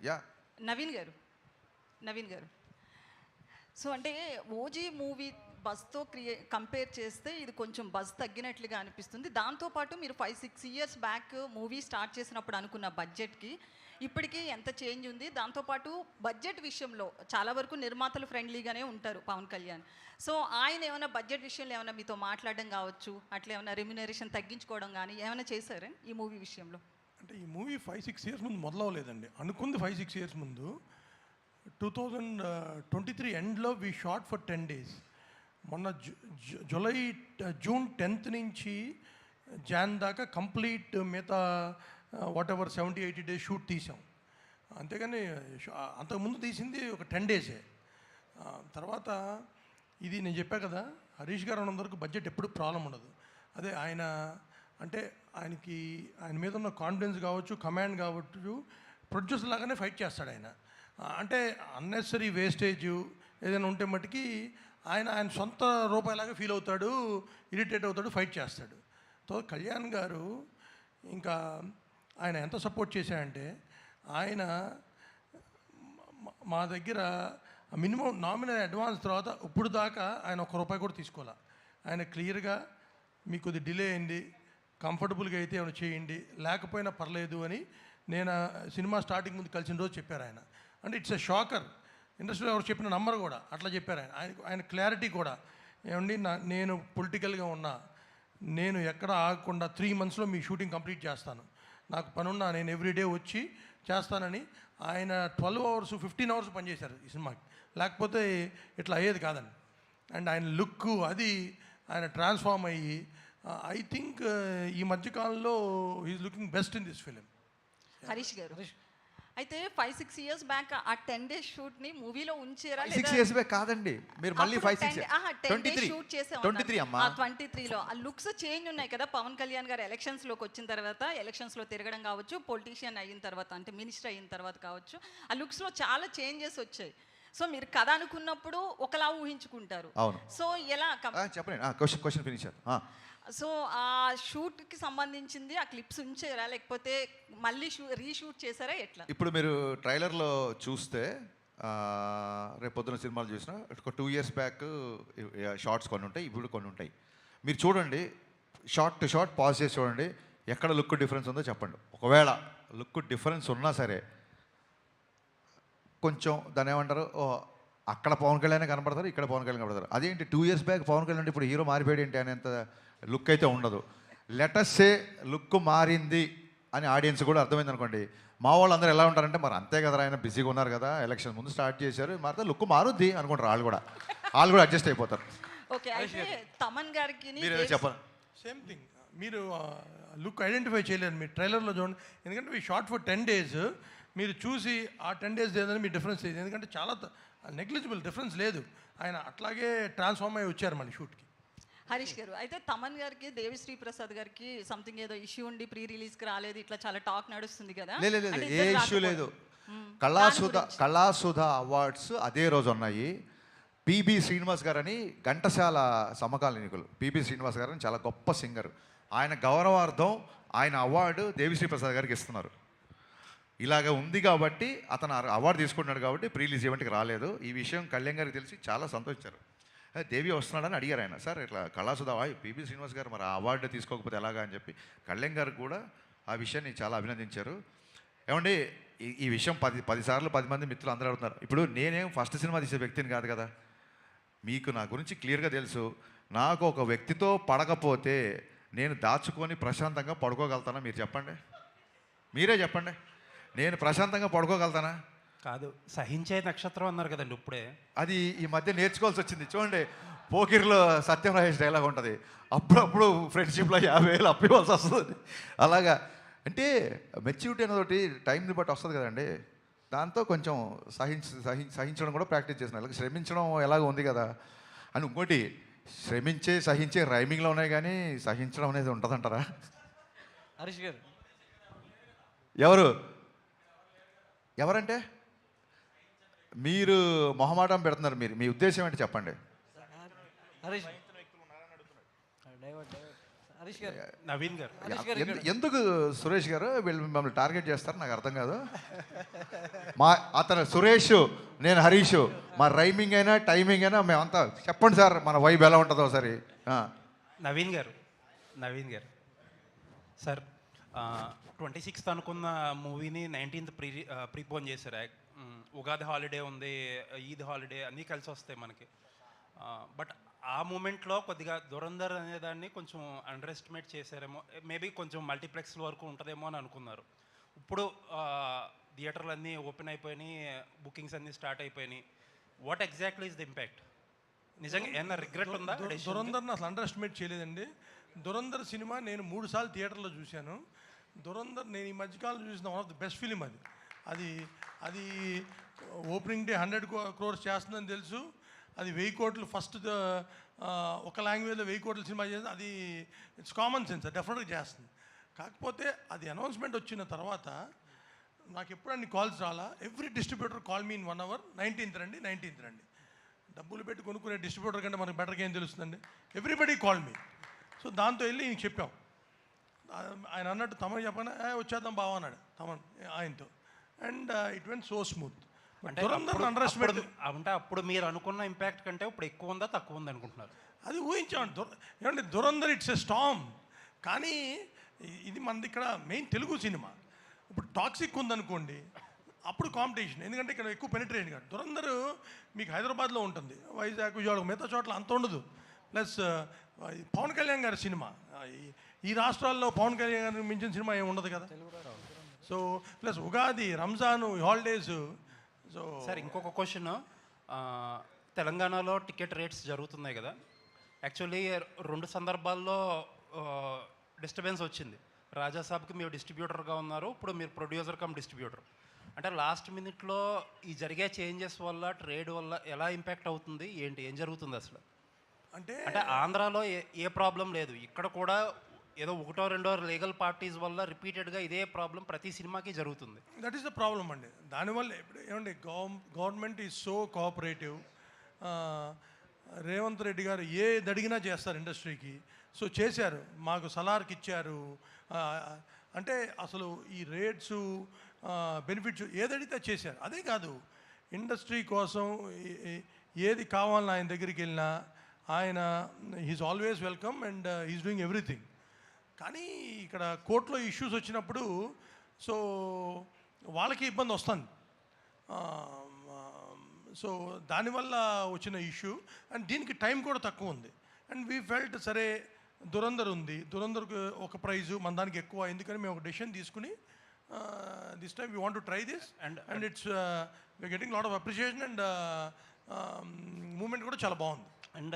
Yeah Naveen గారు so అంటే OG movie బస్తో compare చేస్తే ఇది కొంచెం బస్ తగ్గినట్లుగా అనిపిస్తుంది. దాంతోపాటు మీరు 5-6 ఇయర్స్ బ్యాక్ మూవీ స్టార్ట్ చేసినప్పుడు అనుకున్న బడ్జెట్కి ఇప్పటికీ ఎంత చేంజ్ ఉంది. దాంతోపాటు బడ్జెట్ విషయంలో చాలా వరకు నిర్మాతలు ఫ్రెండ్లీగానే ఉంటారు పవన్ కళ్యాణ్. సో ఆయన ఏమైనా బడ్జెట్ విషయంలో ఏమైనా మీతో మాట్లాడడం కావచ్చు, అట్లా ఏమైనా రెమ్యునరేషన్ తగ్గించుకోవడం కానీ ఏమైనా చేశారా ఈ మూవీ విషయంలో? అంటే ఈ మూవీ 5-6 ఇయర్స్ ముందు మొదలవలేదండి. అనుకుంది 5-6 ఇయర్స్ ముందు. 2023 ఎండ్లో వీ షాట్ ఫర్ 10 days. మొన్న జూన్ 10th నుంచి జాన్ దాకా కంప్లీట్ మిగతా వాట్ ఎవర్ 70-80 days షూట్ తీసాం. అంతేగాని అంతకుముందు తీసింది ఒక 10 days. తర్వాత ఇది నేను చెప్పా కదా, హరీష్ గారు అన్నందరికి బడ్జెట్ ఎప్పుడు ప్రాబ్లం ఉండదు. అదే ఆయన అంటే ఆయన మీద ఉన్న కాన్ఫిడెన్స్ కావచ్చు, కమాండ్ కావచ్చు, ప్రొడ్యూసర్ లాగానే ఫైట్ చేస్తాడు ఆయన. అంటే అన్నెసరీ వేస్టేజ్ ఏదైనా ఉంటే మట్టుకి ఆయన సొంత రూపాయలాగా ఫీల్ అవుతాడు, ఇరిటేట్ అవుతాడు, ఫైట్ చేస్తాడు. సో కళ్యాణ్ గారు ఇంకా ఆయన ఎంత సపోర్ట్ చేశాడంటే ఆయన మా దగ్గర మినిమం నామినల్ అడ్వాన్స్ తర్వాత ఇప్పుడు దాకా ఆయన ₹1 కూడా తీసుకోవాలి. ఆయన క్లియర్గా మీకు కొద్ది డిలే అయింది, కంఫర్టబుల్గా అయితే ఏమైనా చేయండి, లేకపోయినా పర్లేదు అని నేను సినిమా స్టార్టింగ్ ముందు కలిసిన రోజు చెప్పారు ఆయన. అంటే ఇట్స్ ఎ షాకర్. ఇండస్ట్రీలో ఎవరు చెప్పిన నంబర్ కూడా అట్లా చెప్పారు ఆయన క్లారిటీ కూడా. ఏమండి నేను పొలిటికల్గా ఉన్నా, నేను ఎక్కడ ఆగకుండా 3 monthsలో మీ షూటింగ్ కంప్లీట్ చేస్తాను, నాకు పనున్నా నేను ఎవ్రీడే వచ్చి చేస్తానని ఆయన 12 hours 15 hours పనిచేశారు ఈ సినిమాకి. లేకపోతే ఇట్లా అయ్యేది కాదండి. అండ్ ఆయన లుక్ అది ఆయన ట్రాన్స్ఫార్మ్ అయ్యి ఐ థింక్ ఈ మధ్యకాలంలో he's looking best in this film. Harish గారు అయితే 5-6 years బ్యాక్ ఆ 10 days షూట్ని మూవీలో ఉంచారా? 6 years బ్యాక్ కాదండి, మీరు మళ్ళీ 5-6 షూట్ చేసే 23లో ఆ లుక్స్ చేంజ్ ఉన్నాయి కదా. పవన్ కళ్యాణ్ గారు ఎలక్షన్స్లోకి వచ్చిన తర్వాత, ఎలక్షన్స్లో తిరగడం కావచ్చు, పొలిటీషియన్ అయిన తర్వాత అంటే మినిస్టర్ అయిన తర్వాత కావచ్చు, ఆ లుక్స్లో చాలా చేంజెస్ వచ్చాయి. సో మీరు కథ అనుకున్నప్పుడు ఒకలా ఊహించుకుంటారు. అవును. సో ఎలా చెప్పండి, క్వశ్చన్ ఫినిష్. సో ఆ షూట్కి సంబంధించింది ఆ క్లిప్స్ ఉంచారా, లేకపోతే మళ్ళీ రీషూట్ చేశారా, ఎట్లా? ఇప్పుడు మీరు ట్రైలర్లో చూస్తే రేపు పొద్దున సినిమాలు చూసినా ఒక 2 years బ్యాక్ షార్ట్స్ కొన్ని ఉంటాయి, ఇప్పుడు కొన్ని ఉంటాయి. మీరు చూడండి, షార్ట్ టు షార్ట్ పాజ్ చేసి చూడండి, ఎక్కడ లుక్ డిఫరెన్స్ ఉందో చెప్పండి. ఒకవేళ లుక్ డిఫరెన్స్ ఉన్నా సరే కొంచెం దాన్ని ఏమంటారు, అక్కడ పవన్ కళ్యాణ్ కనపడతారు, ఇక్కడ పవన్ కళ్యాణ్ కనపడతారు. అదేంటి 2 years బ్యాక్ పవన్ కళ్యాణ్ ఇప్పుడు హీరో మారిపోయాడు ఏంటి అనేంత లుక్ అయితే ఉండదు. లెటస్సే లుక్ మారింది అని ఆడియన్స్ కూడా అర్థమైంది అనుకోండి. మా వాళ్ళు అందరూ ఎలా ఉంటారంటే మరి అంతే కదా, ఆయన బిజీగా ఉన్నారు కదా, ఎలక్షన్ ముందు స్టార్ట్ చేశారు, మారితే లుక్ మారుద్ది అనుకుంటారు. వాళ్ళు కూడా అడ్జస్ట్ అయిపోతారు. ఓకే, అయితే తమన్ గారికి చెప్పండి. సేమ్ థింగ్, మీరు లుక్ ఐడెంటిఫై చేయలేరు మీరు ట్రైలర్లో చూడండి. ఎందుకంటే మీ షార్ట్ ఫర్ 10 days మీరు చూసి ఆ 10 days ఏదైనా మీ డిఫరెన్స్ లేదు. ఎందుకంటే చాలా నెగ్లిజిబుల్ డిఫరెన్స్ లేదు. ఆయన అట్లాగే ట్రాన్స్ఫార్మ్ అయ్యి వచ్చారు మన షూట్కి. హరీష్ గారు అయితే తమన్ గారికి, దేవిశ్రీ ప్రసాద్ గారికి సంథింగ్ ఏదో ఇష్యూ ఉండి ప్రీ రిలీజ్కి రాలేదు, ఇట్లా చాలా టాక్ నడుస్తుంది కదా. లేదు, ఏ ఇష్యూ లేదు. కళాసుధ అవార్డ్స్ అదే రోజు ఉన్నాయి. పిబి శ్రీనివాస్ గారు అని ఘంటసాల సమకాలీనికులు, పిబి శ్రీనివాస్ గారు అని చాలా గొప్ప సింగర్, ఆయన గౌరవార్థం ఆయన అవార్డు దేవిశ్రీ ప్రసాద్ గారికి ఇస్తున్నారు. ఇలాగ ఉంది కాబట్టి అతను అవార్డు తీసుకుంటున్నాడు కాబట్టి ప్రీ రిలీజ్ ఈవెంట్కి రాలేదు. ఈ విషయం కళ్యాణ్ గారికి తెలిసి చాలా సంతోషించారు. దేవి వస్తున్నాడని అడిగారు ఆయన. సార్ ఇట్లా కళాసుధ పిబి శ్రీనివాస్ గారు మరి ఆ అవార్డు తీసుకోకపోతే ఎలాగా అని చెప్పి కళ్యాణ్ గారు కూడా ఆ విషయాన్ని చాలా అభినందించారు. ఏమండి, ఈ విషయం 10 సార్లు 10 మంది మిత్రులు అందరూ అడుగుతున్నారు. ఇప్పుడు నేనేం ఫస్ట్ సినిమా తీసే వ్యక్తిని కాదు కదా, మీకు నా గురించి క్లియర్గా తెలుసు. నాకు ఒక వ్యక్తితో పడకపోతే నేను దాచుకొని ప్రశాంతంగా పడుకోగలుగుతానా? మీరు చెప్పండి, మీరే చెప్పండి. నేను ప్రశాంతంగా పడుకోగలుగుతానా? కాదు, సహించే నక్షత్రం అన్నారు కదండి ఇప్పుడే. అది ఈ మధ్య నేర్చుకోవాల్సి వచ్చింది. చూడండి, పోకిర్లో సత్యం రాజేష్ డైలాగ్ ఉంటుంది, అప్పుడప్పుడు ఫ్రెండ్షిప్లో 50,000 అప్పివ్వాల్సి వస్తుంది. అలాగా అంటే మెచ్యూరిటీ అనేది టైంని బట్టి వస్తుంది కదండి. దాంతో కొంచెం సహించడం కూడా ప్రాక్టీస్ చేసిన. అలాగే శ్రమించడం ఎలాగో ఉంది కదా అని. ఇంకోటి, సహించే రైమింగ్లో ఉన్నాయి కానీ సహించడం అనేది ఉంటుందంటారా? హరీష్ గారు ఎవరంటే మీరు మొహమాటం పెడుతున్నారు. మీ ఉద్దేశం ఏంటి చెప్పండి. నవీన్ గారు ఎందుకు సురేష్ గారు వీళ్ళు మిమ్మల్ని టార్గెట్ చేస్తారు నాకు అర్థం కాదు. మా అతను సురేష్, నేను హరీష్, మా రైమింగ్ అయినా టైమింగ్ అయినా మేమంతా చెప్పండి సార్ మన వైబ్ ఎలా ఉంటుందో ఒకసారి. నవీన్ గారు సార్ 26th అనుకున్న మూవీని 19th ప్రీపోన్ చేశారు. ఉగాది హాలిడే ఉంది, ఈద్ హాలిడే అన్నీ కలిసి వస్తాయి మనకి. బట్ ఆ మూమెంట్లో కొద్దిగా దురంధర్ అనేదాన్ని కొంచెం అండర్ ఎస్టిమేట్ చేశారేమో, మేబీ కొంచెం మల్టీప్లెక్స్ వరకు ఉంటుందేమో అని అనుకున్నారు. ఇప్పుడు థియేటర్లు అన్నీ ఓపెన్ అయిపోయినాయి, బుకింగ్స్ అన్నీ స్టార్ట్ అయిపోయినాయి. What exactly is the impact? నిజంగా ఏమన్నా రిగ్రెట్ ఉందా? దురంధర్ని అసలు అండర్ ఎస్టిమేట్ చేయలేదండి. దురంధర్ సినిమా నేను 3 సార్లు థియేటర్లో చూశాను. దురంధర్ నేను ఈ మధ్యకాలంలో చూసిన one of the best film అది. అది అది ఓపెనింగ్ డే 100 crores చేస్తుందని తెలుసు. అది 1000 కోట్లు ఫస్ట్ ఒక లాంగ్వేజ్లో 1000 కోట్ల సినిమా చేస్తుంది. అది ఇట్స్ కామన్ సెన్స్, డెఫినెట్గా చేస్తుంది. కాకపోతే అది అనౌన్స్మెంట్ వచ్చిన తర్వాత నాకు ఎప్పుడు అన్ని కాల్స్ రాలా. Every distributor call me in 1 hour, 19th రండి. డబ్బులు పెట్టి కొనుక్కునే డిస్ట్రిబ్యూటర్ కంటే మనకు బెటర్గా ఏం తెలుస్తుందండి. Everybody call me. సో దాంతో వెళ్ళి ఇంక చెప్పాం. ఆయన అన్నట్టు తమను చెప్పాను, వచ్చేద్దాం బావ అన్నాడు తమన్ ఆయనతో. And it went so smooth. అంటే అప్పుడు మీరు అనుకున్న ఇంపాక్ట్ కంటే ఇప్పుడు ఎక్కువ ఉందా తక్కువ ఉంది అనుకుంటున్నారు? అది ఊహించామండి. ఏమంటే దురంధర్ ఇట్స్ ఎ స్టామ్. కానీ ఇది మనది ఇక్కడ మెయిన్ తెలుగు సినిమా. ఇప్పుడు టాక్సిక్ ఉందనుకోండి, అప్పుడు కాంపిటీషన్. ఎందుకంటే ఇక్కడ ఎక్కువ పెనిట్రేషన్ కాదు. దురంధర్ మీకు హైదరాబాద్లో ఉంటుంది, వైజాగ్, విజయవాడ, మిగతా చోట్ల అంత ఉండదు. ప్లస్ పవన్ కళ్యాణ్ గారి సినిమా, ఈ రాష్ట్రాల్లో పవన్ కళ్యాణ్ గారిని మించిన సినిమా ఏమి ఉండదు కదా. So plus Ugadi, Ramzan, holidays. So sir ఇంకొక క్వశ్చన్, తెలంగాణలో టికెట్ రేట్స్ జరుగుతున్నాయి కదా. యాక్చువల్లీ 2 సందర్భాల్లో డిస్టర్బెన్స్ వచ్చింది. రాజాసాబ్కి మీరు డిస్ట్రిబ్యూటర్గా ఉన్నారు, ఇప్పుడు మీరు ప్రొడ్యూసర్ కమ్ డిస్ట్రిబ్యూటర్. అంటే లాస్ట్ మినిట్లో ఈ జరిగే చేంజెస్ వల్ల, ట్రేడ్ వల్ల ఎలా ఇంపాక్ట్ అవుతుంది, ఏం జరుగుతుంది అసలు? అంటే ఆంధ్రాలో ఏ ప్రాబ్లం లేదు, ఇక్కడ కూడా ఏదో 1-2 లీగల్ పార్టీస్ వల్ల రిపీటెడ్గా ఇదే ప్రాబ్లం ప్రతి సినిమాకి జరుగుతుంది. దట్ ఈస్ ద ప్రాబ్లం అండి. దానివల్ల ఏమండి, government is so cooperative. Revanth Reddy గారు ఏది అడిగినా చేస్తారు ఇండస్ట్రీకి. సో చేశారు, మాకు సలార్కి ఇచ్చారు. అంటే అసలు ఈ రేట్స్, బెనిఫిట్స్ ఏదడిగితే చేశారు. అదే కాదు, ఇండస్ట్రీ కోసం ఏది కావాలని ఆయన దగ్గరికి వెళ్ళినా ఆయన he's always welcome and he's doing everything. కానీ ఇక్కడ కోర్టులో ఇష్యూస్ వచ్చినప్పుడు సో వాళ్ళకి ఇబ్బంది వస్తుంది. సో దానివల్ల వచ్చిన ఇష్యూ. అండ్ దీనికి టైం కూడా తక్కువ ఉంది. అండ్ వీ ఫెల్ట్ సరే దురంధర్ ఉంది, దురంధర్కి ఒక ప్రైజు మన దానికి ఎక్కువ, ఎందుకని మేము ఒక డెసిషన్ తీసుకుని this time we want to try this. And it's we're getting lot of appreciation and moment కూడా చాలా బాగుంది. అండ్